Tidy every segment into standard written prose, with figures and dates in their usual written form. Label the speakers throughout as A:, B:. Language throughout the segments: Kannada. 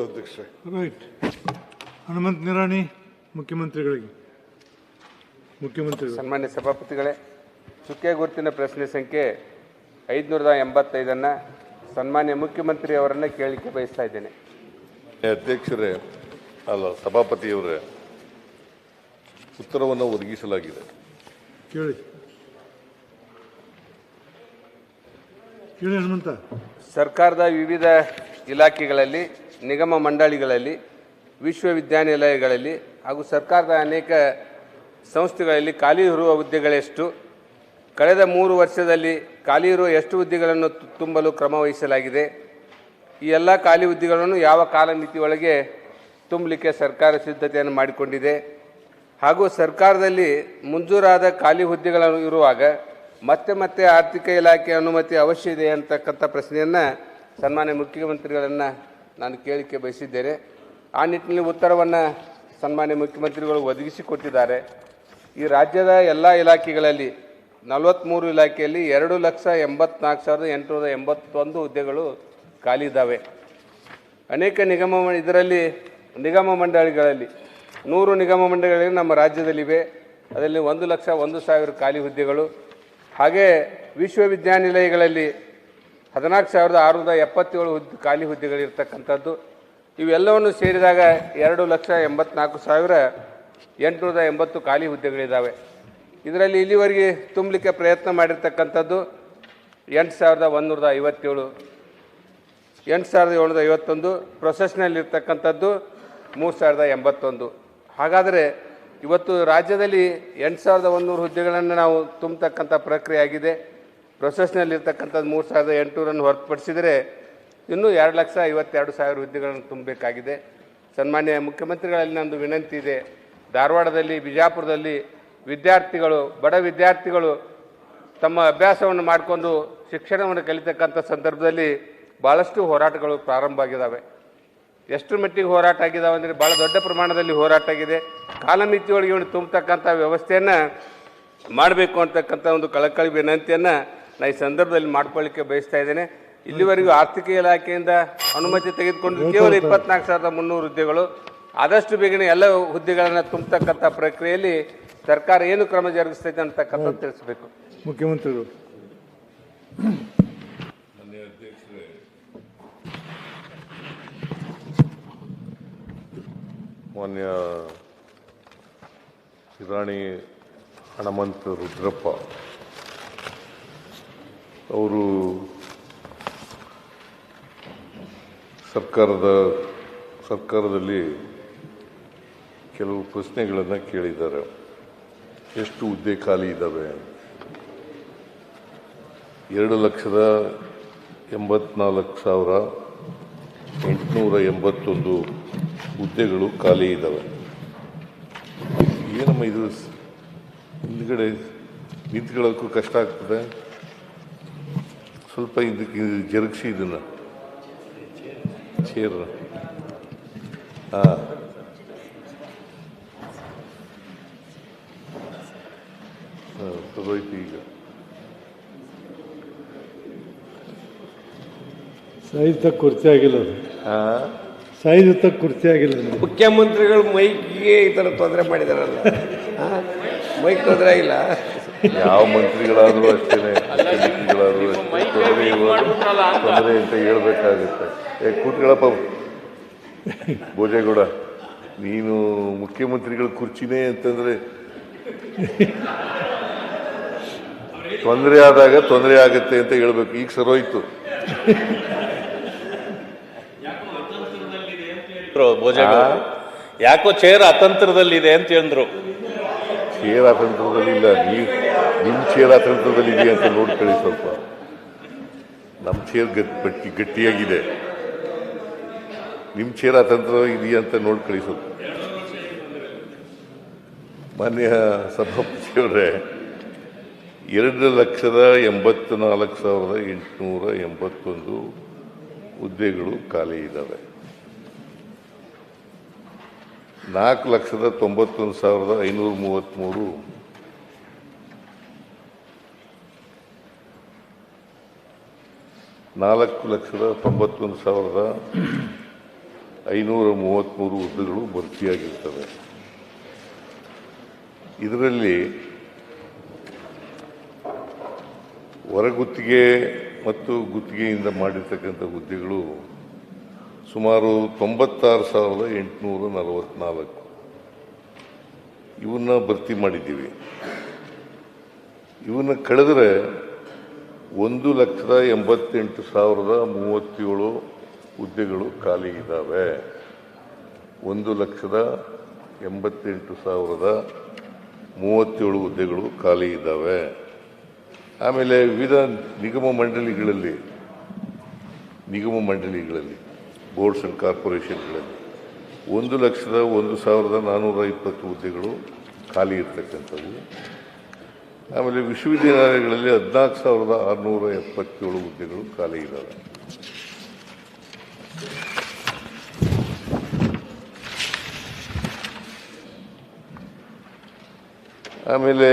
A: ಅಧ್ಯಕ್ಷರೇ.
B: ರೈಟ್. ಹನುಮಂತ ನಿರಾಣಿ ಮುಖ್ಯಮಂತ್ರಿಗಳಿಗೆ.
C: ಸನ್ಮಾನ್ಯ ಸಭಾಪತಿಗಳೇ, ಚುಕ್ಕೆ ಗುರುತಿನ ಪ್ರಶ್ನೆ ಸಂಖ್ಯೆ 585 ಸನ್ಮಾನ್ಯ ಮುಖ್ಯಮಂತ್ರಿ ಅವರನ್ನು ಕೇಳಲಿಕ್ಕೆ ಬಯಸ್ತಾ ಇದ್ದೇನೆ.
A: ಅಧ್ಯಕ್ಷರೇ, ಅಲ್ಲ ಸಭಾಪತಿಯವರೇ, ಉತ್ತರವನ್ನು ಒದಗಿಸಲಾಗಿದೆ.
B: ಕೇಳಿ ಹನುಮಂತ.
C: ಸರ್ಕಾರದ ವಿವಿಧ ಇಲಾಖೆಗಳಲ್ಲಿ, ನಿಗಮ ಮಂಡಳಿಗಳಲ್ಲಿ, ವಿಶ್ವವಿದ್ಯಾನಿಲಯಗಳಲ್ಲಿ ಹಾಗೂ ಸರ್ಕಾರದ ಅನೇಕ ಸಂಸ್ಥೆಗಳಲ್ಲಿ ಖಾಲಿ ಇರುವ ಹುದ್ದೆಗಳೆಷ್ಟು, ಕಳೆದ 3 ವರ್ಷದಲ್ಲಿ ಖಾಲಿ ಇರುವ ಎಷ್ಟು ಹುದ್ದೆಗಳನ್ನು ತುಂಬಲು ಕ್ರಮ ವಹಿಸಲಾಗಿದೆ, ಈ ಎಲ್ಲ ಖಾಲಿ ಹುದ್ದೆಗಳನ್ನು ಯಾವ ಕಾಲಮಿತಿಯೊಳಗೆ ತುಂಬಲಿಕ್ಕೆ ಸರ್ಕಾರ ಸಿದ್ಧತೆಯನ್ನು ಮಾಡಿಕೊಂಡಿದೆ, ಹಾಗೂ ಸರ್ಕಾರದಲ್ಲಿ ಮಂಜೂರಾದ ಖಾಲಿ ಹುದ್ದೆಗಳು ಇರುವಾಗ ಮತ್ತೆ ಆರ್ಥಿಕ ಇಲಾಖೆ ಅನುಮತಿ ಅವಶ್ಯ ಇದೆ ಅಂತಕ್ಕಂಥ ಪ್ರಶ್ನೆಯನ್ನು ಸನ್ಮಾನ್ಯ ಮುಖ್ಯಮಂತ್ರಿಗಳನ್ನು ನಾನು ಕೇಳಲಿಕ್ಕೆ ಬಯಸಿದ್ದೇನೆ. ಆ ನಿಟ್ಟಿನಲ್ಲಿ ಉತ್ತರವನ್ನು ಸನ್ಮಾನ್ಯ ಮುಖ್ಯಮಂತ್ರಿಗಳು ಒದಗಿಸಿಕೊಟ್ಟಿದ್ದಾರೆ. ಈ ರಾಜ್ಯದ ಎಲ್ಲ ಇಲಾಖೆಗಳಲ್ಲಿ 43 ಇಲಾಖೆಯಲ್ಲಿ 2,84,881 ಹುದ್ದೆಗಳು ಖಾಲಿ ಇದ್ದಾವೆ. ಅನೇಕ ಇದರಲ್ಲಿ ನಿಗಮ ಮಂಡಳಿಗಳಲ್ಲಿ 100 ನಿಗಮ ಮಂಡಳಿಗಳು ನಮ್ಮ ರಾಜ್ಯದಲ್ಲಿವೆ. ಅದರಲ್ಲಿ 1,01,000 ಖಾಲಿ ಹುದ್ದೆಗಳು. ಹಾಗೆ ವಿಶ್ವವಿದ್ಯಾನಿಲಯಗಳಲ್ಲಿ 14,677 ಖಾಲಿ ಹುದ್ದೆಗಳಿರ್ತಕ್ಕಂಥದ್ದು. ಇವೆಲ್ಲವನ್ನು ಸೇರಿದಾಗ 2,84,880 ಖಾಲಿ ಹುದ್ದೆಗಳಿದ್ದಾವೆ. ಇದರಲ್ಲಿ ಇಲ್ಲಿವರೆಗೆ ತುಂಬಲಿಕ್ಕೆ ಪ್ರಯತ್ನ ಮಾಡಿರ್ತಕ್ಕಂಥದ್ದು 8,157, 8,751, ಪ್ರೊಸೆಸ್ನಲ್ಲಿರ್ತಕ್ಕಂಥದ್ದು 3,081. ಹಾಗಾದರೆ ಇವತ್ತು ರಾಜ್ಯದಲ್ಲಿ 8,100 ಹುದ್ದೆಗಳನ್ನು ನಾವು ತುಂಬತಕ್ಕಂಥ ಪ್ರಕ್ರಿಯೆ ಆಗಿದೆ. ಪ್ರೊಸೆಸ್ನಲ್ಲಿರ್ತಕ್ಕಂಥದ್ದು 3,800 ಹೊರತುಪಡಿಸಿದರೆ ಇನ್ನೂ 2,52,000 ಹುದ್ದೆಗಳನ್ನು ತುಂಬಬೇಕಾಗಿದೆ. ಸನ್ಮಾನ್ಯ ಮುಖ್ಯಮಂತ್ರಿಗಳಲ್ಲಿ ನಂದು ವಿನಂತಿ ಇದೆ. ಧಾರವಾಡದಲ್ಲಿ, ಬಿಜಾಪುರದಲ್ಲಿ ಬಡ ವಿದ್ಯಾರ್ಥಿಗಳು ತಮ್ಮ ಅಭ್ಯಾಸವನ್ನು ಮಾಡಿಕೊಂಡು ಶಿಕ್ಷಣವನ್ನು ಕಲಿತಕ್ಕಂಥ ಸಂದರ್ಭದಲ್ಲಿ ಭಾಳಷ್ಟು ಹೋರಾಟಗಳು ಪ್ರಾರಂಭ ಆಗಿದ್ದಾವೆ. ಎಷ್ಟು ಮಟ್ಟಿಗೆ ಹೋರಾಟ ಆಗಿದ್ದಾವೆ ಅಂದರೆ ಭಾಳ ದೊಡ್ಡ ಪ್ರಮಾಣದಲ್ಲಿ ಹೋರಾಟ ಆಗಿದೆ. ಕಾಲಮಿತಿಯೊಳಗೆ ಇವನು ತುಂಬತಕ್ಕಂಥ ವ್ಯವಸ್ಥೆಯನ್ನು ಮಾಡಬೇಕು ಅಂತಕ್ಕಂಥ ಒಂದು ಕಳಕಳಿ ವಿನಂತಿಯನ್ನು ನಾನು ಈ ಸಂದರ್ಭದಲ್ಲಿ ಮಾಡ್ಕೊಳ್ಳಿಕ್ಕೆ ಬಯಸ್ತಾ ಇದ್ದೇನೆ. ಇಲ್ಲಿವರೆಗೂ ಆರ್ಥಿಕ ಇಲಾಖೆಯಿಂದ ಅನುಮತಿ ತೆಗೆದುಕೊಂಡು ಕೇವಲ 24,300 ಹುದ್ದೆಗಳು. ಆದಷ್ಟು ಬೇಗನೆ ಎಲ್ಲ ಹುದ್ದೆಗಳನ್ನು ತುಂಬತಕ್ಕಂಥ ಪ್ರಕ್ರಿಯೆಯಲ್ಲಿ ಸರ್ಕಾರ ಏನು ಕ್ರಮ ಜರುಗಿಸ್ತೈತೆ ಅಂತಕ್ಕಂಥದ್ದು ತಿಳಿಸಬೇಕು.
B: ಮುಖ್ಯಮಂತ್ರಿಗಳು.
A: ಮಾನ್ಯ ನಿರಾಣಿ ಹನುಮಂತ ರುದ್ರಪ್ಪ ಅವರು ಸರ್ಕಾರದಲ್ಲಿ ಕೆಲವು ಪ್ರಶ್ನೆಗಳನ್ನು ಕೇಳಿದ್ದಾರೆ. ಎಷ್ಟು ಹುದ್ದೆ ಖಾಲಿ ಇದ್ದಾವೆ? 2,84,881 ಹುದ್ದೆಗಳು ಖಾಲಿ ಇದ್ದಾವೆ. ಏನಮ್ಮ ಇದು ಹಿಂದ್ಗಡೆ ನಿಂತ್ಕೊಳ್ಳೋಕ್ಕೂ ಕಷ್ಟ ಆಗ್ತದೆ. ಸ್ವಲ್ಪ ಇದಕ್ಕೆ ಜರುಗಿಸಿ ಇದನ್ನು ಚೇರ್. ತಗೋಯ್ತು. ಈಗ
B: ಸಾಹಿತ್ಯ ಕುರ್ಚಿ ಆಗಿಲ್ಲ, ಸಾಹಿತ್ಯ ಕುರ್ಚಿ ಆಗಿಲ್ಲ.
D: ಮುಖ್ಯಮಂತ್ರಿಗಳು ಮೈಕ್ಗೆ ಈ ಥರ ತೊಂದರೆ ಮಾಡಿದಾರಲ್ಲ, ಮೈಕ್ ತೊಂದರೆ ಆಗಿಲ್ಲ.
A: ಯಾವ ಮಂತ್ರಿಗಳಾದರೂ ಅಷ್ಟೇ, ಮಂತ್ರಿಗಳಾದರೂ ಅಷ್ಟೇ ತೊಂದರೆ ಅಂತ ಹೇಳ್ಬೇಕಾಗುತ್ತೆ. ಕೂತ್ಗಳಪ್ಪ ಭೋಜೇಗೌಡ, ನೀನು ಮುಖ್ಯಮಂತ್ರಿಗಳ ಕುರ್ಚಿನೇ ಅಂತಂದ್ರೆ ತೊಂದರೆ ಆದಾಗ ತೊಂದರೆ ಆಗುತ್ತೆ ಅಂತ ಹೇಳ್ಬೇಕು. ಈಗ ಸರೋಯ್ತು.
E: ಯಾಕೋ ಚೇರ್ ಅತಂತ್ರದಲ್ಲಿದೆ ಅಂತ ಹೇಳಿದ್ರು.
A: ಚೇರ್ ಅತಂತ್ರದಲ್ಲಿಲ್ಲ, ನಿಮ್ಮ ಚೇರ್ ಅತಂತ್ರದಲ್ಲಿ ಇದೆಯಾ ಅಂತ ನೋಡ್ಕೊಳ್ಳಿ. ಸ್ವಲ್ಪ ನಮ್ಮ ಚೇರ್ ಗಟ್ಟಿಯಾಗಿದೆ, ನಿಮ್ಮ ಚೇರ್ ಅತಂತ್ರ ಇದೆಯಾ ಅಂತ ನೋಡ್ಕೊಳ್ಳಿ ಸ್ವಲ್ಪ. ಮಾನ್ಯ ಸಭಾಪತಿಯವರೇ, 2,84,881 ಹುದ್ದೆಗಳು ಖಾಲಿ ಇದ್ದಾವೆ. 4,91,533 4,91,533 533 ಹುದ್ದೆಗಳು ಭರ್ತಿಯಾಗಿರ್ತವೆ. ಇದರಲ್ಲಿ ಹೊರಗುತ್ತಿಗೆ ಮತ್ತು ಗುತ್ತಿಗೆಯಿಂದ ಮಾಡಿರ್ತಕ್ಕಂಥ ಹುದ್ದೆಗಳು ಸುಮಾರು 96,844 ಇವನ್ನ ಭರ್ತಿ ಮಾಡಿದ್ದೀವಿ. ಇವನ್ನ ಕಳೆದರೆ 1,88,037 ಹುದ್ದೆಗಳು ಖಾಲಿ ಇದ್ದಾವೆ. 1,88,037 ಹುದ್ದೆಗಳು ಖಾಲಿ ಇದ್ದಾವೆ. ಆಮೇಲೆ ವಿವಿಧ ನಿಗಮ ಮಂಡಳಿಗಳಲ್ಲಿ ಬೋರ್ಡ್ಸ್ ಅಂಡ್ ಕಾರ್ಪೊರೇಷನ್ಗಳಲ್ಲಿ 1,01,420 ಹುದ್ದೆಗಳು ಖಾಲಿ ಇರ್ತಕ್ಕಂಥವು. ಆಮೇಲೆ ವಿಶ್ವವಿದ್ಯಾಲಯಗಳಲ್ಲಿ 14,677 ಹುದ್ದೆಗಳು ಖಾಲಿ ಇದ್ದಾವೆ. ಆಮೇಲೆ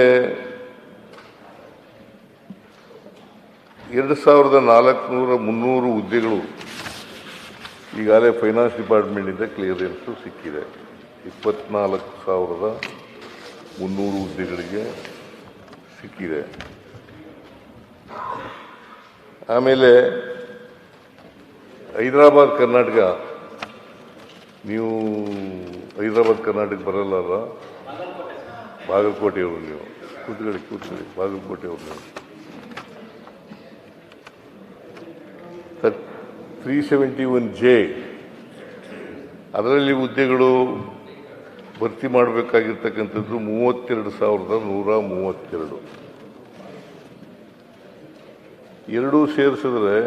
A: 2,400 ಹುದ್ದೆಗಳು ಈಗಾಗಲೇ ಫೈನಾನ್ಸ್ ಡಿಪಾರ್ಟ್ಮೆಂಟಿಂದ ಕ್ಲಿಯರೆನ್ಸು ಸಿಕ್ಕಿದೆ. 24,300 ಹುದ್ದೆಗಳಿಗೆ ಸಿಕ್ಕಿದೆ. ಆಮೇಲೆ ಹೈದರಾಬಾದ್ ಕರ್ನಾಟಕ, ನೀವು ಹೈದರಾಬಾದ್ ಕರ್ನಾಟಕ ಬರಲ್ಲ, ಬಾಗಲಕೋಟೆಯವರು ನೀವು, ಕೂತ್ಕೊಳ್ಳಿ ಬಾಗಲಕೋಟೆಯವರು ನೀವು. 371J ಅದರಲ್ಲಿ ಹುದ್ದೆಗಳು ಭರ್ತಿ ಮಾಡಬೇಕಾಗಿರ್ತಕ್ಕಂಥದ್ದು 32,132. ಎರಡೂ ಸೇರಿಸಿದ್ರೆ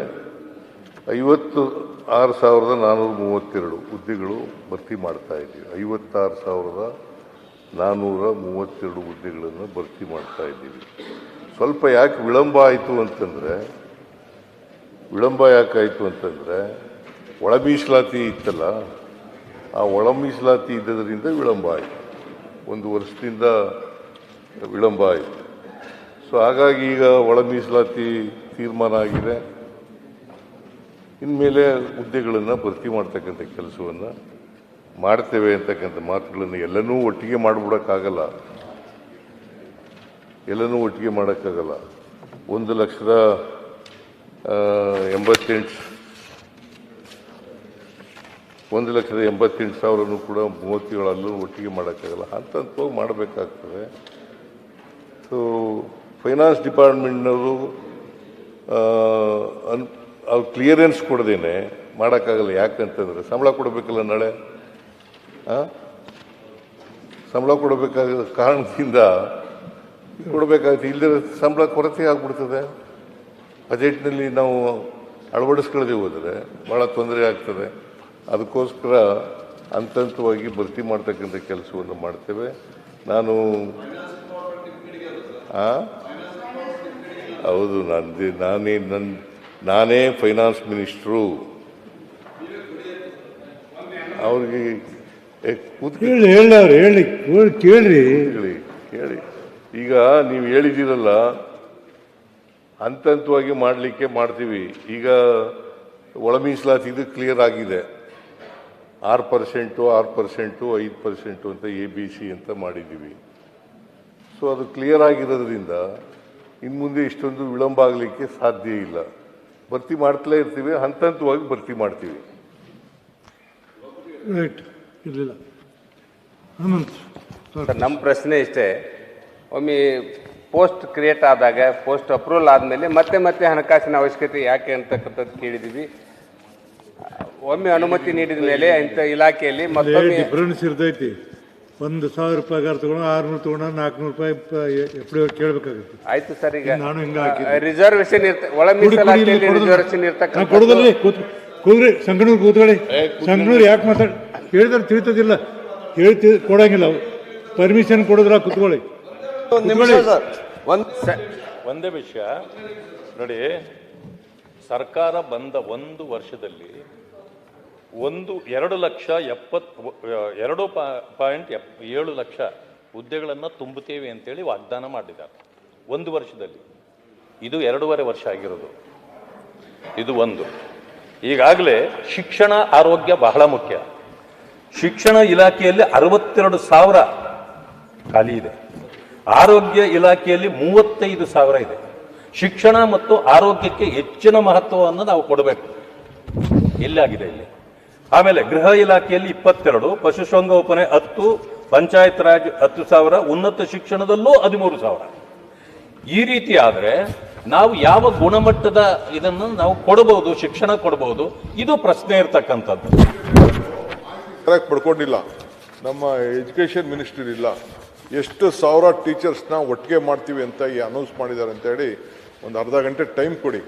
A: 56,432 ಹುದ್ದೆಗಳು ಭರ್ತಿ ಮಾಡ್ತಾ ಇದ್ದೀವಿ. 56,432 ಹುದ್ದೆಗಳನ್ನು ಭರ್ತಿ ಮಾಡ್ತಾ ಇದ್ದೀವಿ. ಸ್ವಲ್ಪ ಯಾಕೆ ವಿಳಂಬ ಆಯಿತು ಅಂತಂದರೆ, ಒಳ ಮೀಸಲಾತಿ ಇತ್ತಲ್ಲ, ಆ ಒಳ ಮೀಸಲಾತಿ ಇದ್ದದರಿಂದ ವಿಳಂಬ ಆಯಿತು. 1 ವರ್ಷದಿಂದ ವಿಳಂಬ ಆಯಿತು. ಸೊ ಹಾಗಾಗಿ ಈಗ ಒಳ ಮೀಸಲಾತಿ ತೀರ್ಮಾನ ಆಗಿದೆ. ಇನ್ಮೇಲೆ ಹುದ್ದೆಗಳನ್ನು ಭರ್ತಿ ಮಾಡ್ತಕ್ಕಂಥ ಕೆಲಸವನ್ನು ಮಾಡ್ತೇವೆ ಅಂತಕ್ಕಂಥ ಮಾತುಗಳನ್ನು ಎಲ್ಲನೂ ಒಟ್ಟಿಗೆ ಮಾಡಿಬಿಡೋಕ್ಕಾಗಲ್ಲ. 1,88,000 ಕೂಡ 37 ಅಲ್ಲೂ ಒಟ್ಟಿಗೆ ಮಾಡೋಕ್ಕಾಗಲ್ಲ. ಹಂತವಾಗಿ ಮಾಡಬೇಕಾಗ್ತದೆ. ಸೊ ಫೈನಾನ್ಸ್ ಡಿಪಾರ್ಟ್ಮೆಂಟ್ನವರು ಅವ್ರು ಕ್ಲಿಯರೆನ್ಸ್ ಕೊಡದೇನೆ ಮಾಡೋಕ್ಕಾಗಲ್ಲ. ಯಾಕಂತಂದರೆ ಸಂಬಳ ಕೊಡಬೇಕಲ್ಲ, ನಾಳೆ ಸಂಬಳ ಕೊಡಬೇಕಾದ ಕಾರಣದಿಂದ ಕೊಡಬೇಕಾಗುತ್ತೆ. ಇಲ್ಲದೆ ಸಂಬಳ ಕೊರತೆ ಆಗ್ಬಿಡ್ತದೆ. ಬಜೆಟ್ನಲ್ಲಿ ನಾವು ಅಳವಡಿಸ್ಕೊಳ್ಳದೆ ಹೋದರೆ ಭಾಳ ತೊಂದರೆ ಆಗ್ತದೆ. ಅದಕ್ಕೋಸ್ಕರ ಹಂತವಾಗಿ ಭರ್ತಿ ಮಾಡ್ತಕ್ಕಂಥ ಕೆಲಸವನ್ನು ಮಾಡ್ತೇವೆ. ಹೌದು, ನಾನೇ ಫೈನಾನ್ಸ್ ಮಿನಿಸ್ಟ್ರು. ಅವ್ರಿಗೆ
B: ಕೇಳ್ರಿ.
A: ಕೇಳಿ, ಈಗ ನೀವು ಹೇಳಿದ್ದೀರಲ್ಲ, ಹಂತವಾಗಿ ಮಾಡಲಿಕ್ಕೆ ಮಾಡ್ತೀವಿ. ಈಗ ಒಳ ಮೀಸಲಾತಿದು ಕ್ಲಿಯರ್ ಆಗಿದೆ. 6%, 5% ಅಂತ ABC ಅಂತ ಮಾಡಿದ್ದೀವಿ. ಸೊ ಅದು ಕ್ಲಿಯರ್ ಆಗಿರೋದ್ರಿಂದ ಇನ್ನು ಮುಂದೆ ಇಷ್ಟೊಂದು ವಿಳಂಬ ಆಗಲಿಕ್ಕೆ ಸಾಧ್ಯ ಇಲ್ಲ. ಭರ್ತಿ ಮಾಡ್ತಲೇ ಇರ್ತೀವಿ, ಹಂತವಾಗಿ ಭರ್ತಿ ಮಾಡ್ತೀವಿ.
B: ರೈಟ್. ಇರಲಿಲ್ಲ ಹನುಮಂತ್
C: ಸರ್, ನಮ್ಮ ಪ್ರಶ್ನೆ ಇಷ್ಟೇ. ಒಮ್ಮೆ ಪೋಸ್ಟ್ ಕ್ರಿಯೇಟ್ ಆದಾಗ, ಪೋಸ್ಟ್ ಅಪ್ರೂವಲ್ ಆದಮೇಲೆ ಮತ್ತೆ ಹಣಕಾಸಿನ ಅವಶ್ಯಕತೆ ಯಾಕೆ ಅಂತಕ್ಕಂಥದ್ದು ಕೇಳಿದ್ದೀವಿ. ಒಮ್ಮೆ ಅನುಮತಿ ನೀಡಿದ ಮೇಲೆ ಇಂಥ ಇಲಾಖೆಯಲ್ಲಿ ಮತ್ತೊಮ್ಮೆ
B: ಡಿಫರೆನ್ಸ್ ಇರ್ತೈತಿ. 1,000 ರೂಪಾಯಿ ತಗೊಂಡು 600 ತಗೊಂಡು 400 ರೂಪಾಯಿ ಎಪ್ಪಡಿ ಕೇಳಬೇಕಾಗುತ್ತೆ.
C: ಆಯ್ತು ಸರ್. ಈಗ
B: ನಾನು ಹಿಂಗೆ ಹಾಕಿದ್ದೆ.
C: ರಿಸರ್ವೇಶನ್ ಒಳ ಮೀಸಲಾತಿಯಲ್ಲಿ ರಿಸರ್ವೇಶನ್ ಇರ್ತಕ್ಕಂಥ
B: ಕೊಡೋದ್ರಲ್ಲಿ ಕೂದ್ರಿ. ಸಂಗನೂರು ಕೂತ್ಕೊಳ್ಳಿ. ಸಂಗನೂರು ಯಾಕೆ ಹೇಳಿದ್ರೆ ತಿಳಿತದಿಲ್ಲ, ಕೊಡಂಗಿಲ್ಲ. ಪರ್ಮಿಷನ್ ಕೊಡೋದ್ರ ಕೂತ್ಕೊಳ್ಳಿ.
E: ಒಂದೇ ವಿಷಯ ನೋಡಿ, ಸರ್ಕಾರ ಬಂದ 1 ವರ್ಷದಲ್ಲಿ 2,70,2.7 ಲಕ್ಷ ಹುದ್ದೆಗಳನ್ನು ತುಂಬುತ್ತೇವೆ ಅಂತೇಳಿ ವಾಗ್ದಾನ ಮಾಡಿದ್ದಾರೆ 1 ವರ್ಷದಲ್ಲಿ. ಇದು 2.5 ವರ್ಷ ಆಗಿರೋದು. ಇದು ಒಂದು. ಈಗಾಗಲೇ ಶಿಕ್ಷಣ, ಆರೋಗ್ಯ ಬಹಳ ಮುಖ್ಯ. ಶಿಕ್ಷಣ ಇಲಾಖೆಯಲ್ಲಿ 62,000 ಖಾಲಿ ಇದೆ. ಆರೋಗ್ಯ ಇಲಾಖೆಯಲ್ಲಿ 35,000 ಇದೆ. ಶಿಕ್ಷಣ ಮತ್ತು ಆರೋಗ್ಯಕ್ಕೆ ಹೆಚ್ಚಿನ ಮಹತ್ವವನ್ನು ನಾವು ಕೊಡಬೇಕು. ಎಲ್ಲಾಗಿದೆ ಇಲ್ಲಿ. ಆಮೇಲೆ ಗೃಹ ಇಲಾಖೆಯಲ್ಲಿ 22, ಪಶುಸಂಗೋಪನೆ 10, ಪಂಚಾಯತ್ ರಾಜ್ 10,000, ಉನ್ನತ ಶಿಕ್ಷಣದಲ್ಲೂ 13,000. ಈ ರೀತಿ ಆದರೆ ನಾವು ಯಾವ ಗುಣಮಟ್ಟದ ಇದನ್ನು ನಾವು ಕೊಡಬಹುದು, ಶಿಕ್ಷಣ ಕೊಡಬಹುದು, ಇದು ಪ್ರಶ್ನೆ ಇರ್ತಕ್ಕಂಥದ್ದು.
F: ಕರೆಕ್ಟ್ ಪಡ್ಕೊಂಡಿಲ್ಲ. ನಮ್ಮ ಎಜುಕೇಷನ್ ಮಿನಿಸ್ಟರ್ ಇಲ್ಲ. ಎಷ್ಟು ಸಾವಿರ ಟೀಚರ್ಸ್ನ ಒಟ್ಟಿಗೆ ಮಾಡ್ತೀವಿ ಅಂತ ಅನೌನ್ಸ್ ಮಾಡಿದ್ದಾರೆ ಅಂತ ಹೇಳಿ ಒಂದು ಅರ್ಧ ಗಂಟೆ ಟೈಮ್ ಕೊಡಿ.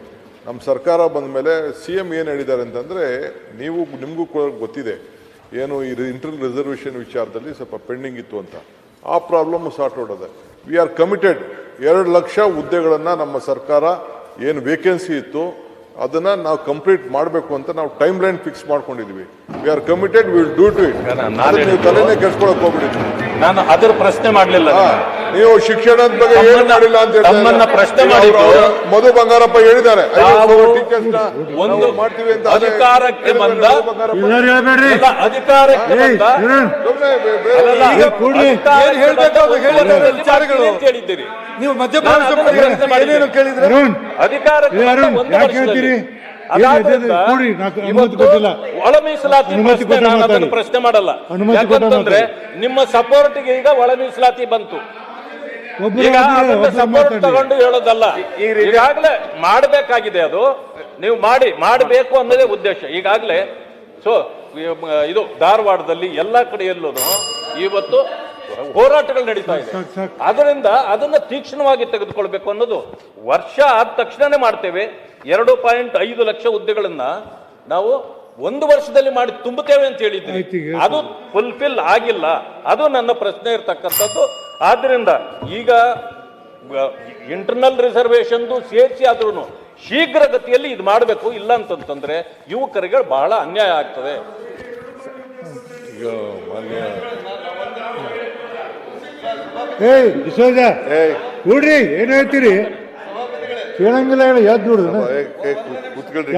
F: ನಮ್ಮ ಸರ್ಕಾರ ಬಂದ ಮೇಲೆ CM ಏನು ಹೇಳಿದ್ದಾರೆ ಅಂತಂದರೆ, ನಿಮಗೂ ಗೊತ್ತಿದೆ ಏನು ಈ ಇಂಟರ್ನಲ್ ರಿಸರ್ವೇಷನ್ ವಿಚಾರದಲ್ಲಿ ಸ್ವಲ್ಪ ಪೆಂಡಿಂಗ್ ಇತ್ತು ಅಂತ. ಆ ಪ್ರಾಬ್ಲಮ್ ಸಾರ್ಟ್ ಔಟ್ ಅದ. V are committed. 2 ಲಕ್ಷ ಹುದ್ದೆಗಳನ್ನು ನಮ್ಮ ಸರ್ಕಾರ ಏನು ವೇಕೆನ್ಸಿ ಇತ್ತು ಅದನ್ನ ನಾವು ಕಂಪ್ಲೀಟ್ ಮಾಡಬೇಕು ಅಂತ ನಾವು ಟೈಮ್ ಲೈನ್ ಫಿಕ್ಸ್ ಮಾಡ್ಕೊಂಡಿದ್ವಿ. We are committed, will do to it. ನೀವು ತಲೆನೇ ಕೆಡ್ಸ್ಕೊಳಕ್ ಹೋಗ್ಬಿಡಿ.
E: ನಾನು ಅದರ ಪ್ರಶ್ನೆ ಮಾಡಲಿಲ್ಲ.
F: ನೀವು ಶಿಕ್ಷಣದ ಬಗ್ಗೆ ಏನು ಮಾಡಿಲ್ಲ ಅಂತ
E: ತಮ್ಮನ್ನ ಪ್ರಶ್ನೆ ಮಾಡಿದ್ದು
F: ಮಧು ಬಂಗಾರಪ್ಪ ಹೇಳಿದ್ದಾರೆ.
E: ಒಂದು
F: ಮಾಡ್ತೀವಿ ಅಂತ
E: ಅಧಿಕಾರಕ್ಕೆ ಬಂದ ಹೇಳಿದ್ದೀರಿ
B: ನೀವು
E: ಒಳ ಮೀಸಲಾತಿ ಪ್ರಶ್ನೆ ಮಾಡಲ್ಲ. ಯಾಕಂತಂದ್ರೆ ನಿಮ್ಮ ಸಪೋರ್ಟ್ಗೆ ಈಗ ಒಳ ಮೀಸಲಾತಿ ಬಂತು. ಈಗ ಸಪೋರ್ಟ್ ತಗೊಂಡು ಹೇಳೋದಲ್ಲ, ಈಗಾಗಲೇ ಮಾಡಬೇಕಾಗಿದೆ. ಅದು ನೀವು ಮಾಡಬೇಕು ಅನ್ನೋದೇ ಉದ್ದೇಶ. ಈಗಾಗಲೇ ಇದು ಧಾರವಾಡದಲ್ಲಿ ಎಲ್ಲಾ ಕಡೆಯಲ್ಲೂ ಇವತ್ತು ಹೋರಾಟಗಳು ನಡೀತಾ ಇದೆ. ಅದರಿಂದ ಅದನ್ನ ತೀಕ್ಷ್ಣವಾಗಿ ತೆಗೆದುಕೊಳ್ಬೇಕು ಅನ್ನೋದು. ವರ್ಷ ಆದ ತಕ್ಷಣನೇ ಮಾಡ್ತೇವೆ. 2.5 ಲಕ್ಷ ಹುದ್ದೆಗಳನ್ನ ನಾವು 1 ವರ್ಷದಲ್ಲಿ ಮಾಡಿ ತುಂಬುತ್ತೇವೆ ಅಂತ ಹೇಳಿದ್ವಿ. ಅದು ಫುಲ್ಫಿಲ್ ಆಗಿಲ್ಲ. ಅದು ನನ್ನ ಪ್ರಶ್ನೆ ಇರ್ತಕ್ಕಂಥದ್ದು. ಆದ್ರಿಂದ ಈಗ ಇಂಟರ್ನಲ್ ರಿಸರ್ವೇಶನ್ ಸೇರಿಸಿ ಆದ್ರೂ ಶೀಘ್ರಗತಿಯಲ್ಲಿ ಇದು ಮಾಡಬೇಕು. ಇಲ್ಲ ಅಂತಂತಂದ್ರೆ ಯುವಕರಿಗೆ ಬಹಳ ಅನ್ಯಾಯ ಆಗ್ತದೆ.
A: ಈಗ ಮಾನ್ಯ
B: ಕೂಡ್ರಿ, ಏನ್ ಹೇಳ್ತೀರಿ? ಕೇಳಂಗಿಲ್ಲ, ಯಾವ್ದು ನೋಡುದು?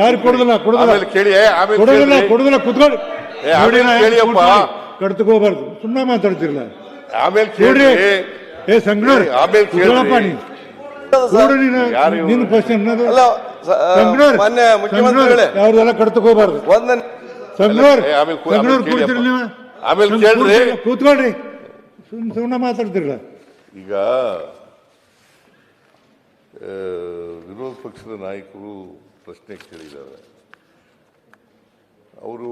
B: ಯಾರು ಕೊಡುದಿಲ್ಲ ಕೊಡುದಿಲ್ಲ ಕುತ್ಕೊಳ್ಳಿ. ಕಡ್ತಕೋಬಾರ್ದು, ಸುಮ್ಮನೆ ಮಾತಾಡ್ತಿರಲ್ಲ.
A: ಆಮೇಲೆ
B: ಕೇಳ್ರಿ. ಸಂಗ್ನೂರ್ ನಿನ್ನ ಕ್ವಶನ್ ಯಾವ್ದೆಲ್ಲ ಕಡ್ತಕೋಬಾರ್ದು. ಸಂಗ್ನೂರ್ ಕೊಡ್ತೀರಿ ನೀವು? ಕೂತ್ಕೊಳ್ರಿ, ಸುಮ್ಮನೆ ಮಾತಾಡ್ತಿರಲ್ಲ.
A: ಈಗ ವಿರೋಧ ಪಕ್ಷದ ನಾಯಕರು ಪ್ರಶ್ನೆ ಕೇಳಿದ್ದಾರೆ. ಅವರು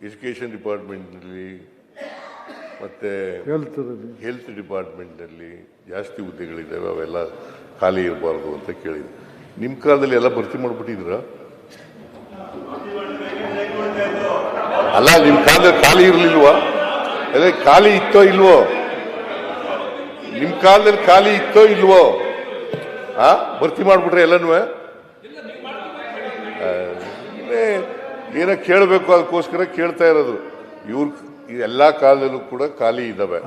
A: ಎಜುಕೇಷನ್ ಡಿಪಾರ್ಟ್ಮೆಂಟ್ನಲ್ಲಿ ಮತ್ತು ಹೆಲ್ತ್ ಡಿಪಾರ್ಟ್ಮೆಂಟ್ನಲ್ಲಿ ಜಾಸ್ತಿ ಹುದ್ದೆಗಳಿದ್ದಾವೆ, ಅವೆಲ್ಲ ಖಾಲಿ ಇರಬಾರ್ದು ಅಂತ ಕೇಳಿದ್ರು. ನಿಮ್ಮ ಕಾಲದಲ್ಲಿ ಎಲ್ಲ ಭರ್ತಿ ಮಾಡಿಬಿಟ್ಟಿದ್ರ? ಅಲ್ಲ, ನಿಮ್ಮ ಕಾಲದಲ್ಲಿ ಖಾಲಿ ಇರಲಿಲ್ವಾ? ಅದೇ ಖಾಲಿ ಇತ್ತೋ ಇಲ್ವೋ? ನಿಮ್ಮ ಕಾಲದಲ್ಲಿ ಖಾಲಿ ಇತ್ತೋ ಇಲ್ವೋ? ಭರ್ತಿ ಮಾಡ್ಬಿಟ್ರೆ ಎಲ್ಲನೂ ಏನೋ ಕೇಳಬೇಕು, ಅದಕ್ಕೋಸ್ಕರ ಕೇಳ್ತಾ ಇರೋದು. ಇವ್ರ ಎಲ್ಲ ಕಾಲದಲ್ಲೂ ಕೂಡ ಖಾಲಿ ಇದ್ದಾವೆ.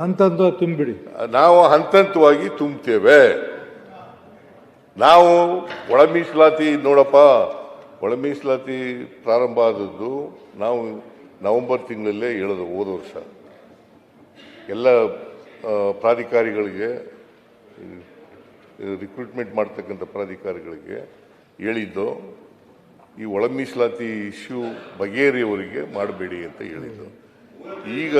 B: ತುಂಬಿಡಿ. ನಾವು
A: ಹಂತವಾಗಿ ತುಂಬ್ತೇವೆ. ನಾವು ಒಳ ಮೀಸಲಾತಿ ನೋಡಪ್ಪ, ಒಳ ಮೀಸಲಾತಿ ಪ್ರಾರಂಭ ಆದದ್ದು ನಾವು ನವೆಂಬರ್ ತಿಂಗಳಲ್ಲೇ ಹೇಳೋದು. ಹೋದ ವರ್ಷ ಎಲ್ಲ ಪ್ರಾಧಿಕಾರಿಗಳಿಗೆ, ರಿಕ್ರೂಟ್ಮೆಂಟ್ ಮಾಡ್ತಕ್ಕಂಥ ಪ್ರಾಧಿಕಾರಿಗಳಿಗೆ ಹೇಳಿದ್ದು, ಈ ಒಳ ಮೀಸಲಾತಿ ಇಶ್ಯೂ ಬಗೆಹರಿಯವರಿಗೆ ಮಾಡಬೇಡಿ ಅಂತ ಹೇಳಿದ್ದು. ಈಗ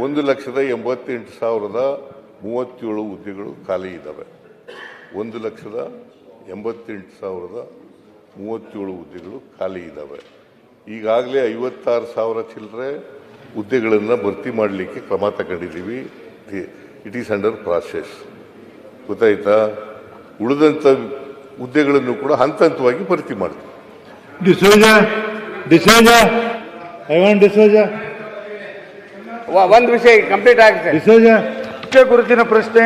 A: 1,88,037 ಹುದ್ದೆಗಳು ಖಾಲಿ ಇದ್ದಾವೆ. 1,88,037 ಹುದ್ದೆಗಳು ಖಾಲಿ ಇದ್ದಾವೆ. ಈಗಾಗಲೇ 56,000 ಚಿಲ್ಲರೆ ಹುದ್ದೆಗಳನ್ನು ಭರ್ತಿ ಮಾಡಲಿಕ್ಕೆ ಕ್ರಮ ತಗೊಂಡಿದ್ದೀವಿ. It is under process. ಗೊತ್ತಾಯ್ತಾ? ಉಳಿದಂಥ ಹುದ್ದೆಗಳನ್ನು ಕೂಡ ಹಂತವಾಗಿ ಭರ್ತಿ ಮಾಡ್ತೀವಿ.
C: ಒಂದು ವಿಷಯ ಕಂಪ್ಲೀಟ್ ಆಗಿದೆ.
B: ಗುರುತಿನ ಪ್ರಶ್ನೆ